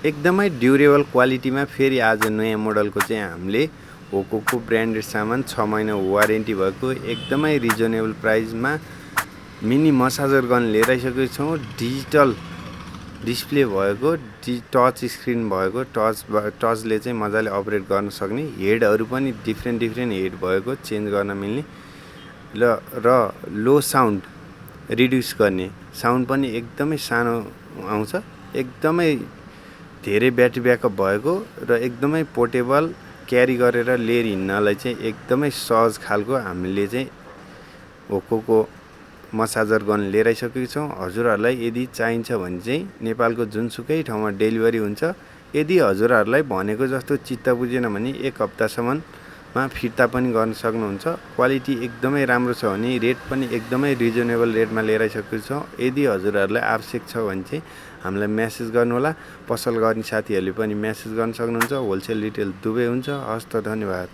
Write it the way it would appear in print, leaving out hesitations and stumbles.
एकदमै ड्युरेबल क्वालिटीमा फेरि आज नयाँ मोडलको चाहिँ हामीले होकोको ब्रान्डेड सामान 6 महिना वारेन्टी भएको एकदमै रिजनेबल प्राइसमा मिनी मसाजर गन लिएर आइसकेको छौँ। डिजिटल डिस्प्ले भएको, टच स्क्रिन भएको, टचले चाहिँ मजाले अपरेट गर्न सक्ने, हेडहरू पनि डिफ्रेन्ट हेड भएको चेन्ज गर्न मिल्ने र लो साउन्ड रिड्युस गर्ने, साउन्ड पनि एकदमै सानो आउँछ, एकदमै धेरै ब्याट्री ब्याकअप भएको र एकदमै पोर्टेबल, क्यारी गरेर लिएर हिँड्नलाई चाहिँ एकदमै सहज खालको हामीले चाहिँ होकोको मसाजर गन लिएर आइसकेको छौँ। हजुरहरूलाई यदि चाहिन्छ भने चाहिँ नेपालको जुनसुकै ठाउँमा डेलिभरी हुन्छ। यदि हजुरहरूलाई भनेको जस्तो चित्त बुझेन भने 1 हप्तासम्ममा फिर्ता पनि गर्न सक्नुहुन्छ। क्वालिटी एकदमै राम्रो छ भने रेट पनि एकदमै रिजनेबल रेटमा लिएर आइसकेको छौँ। यदि हजुरहरूलाई आवश्यक छ भने चाहिँ हामीलाई मेसेज गर्नुहोला। पसल गर्ने साथीहरूले पनि मेसेज गर्न सक्नुहुन्छ। होलसेल रिटेल दुवै हुन्छ। हस् त, धन्यवाद।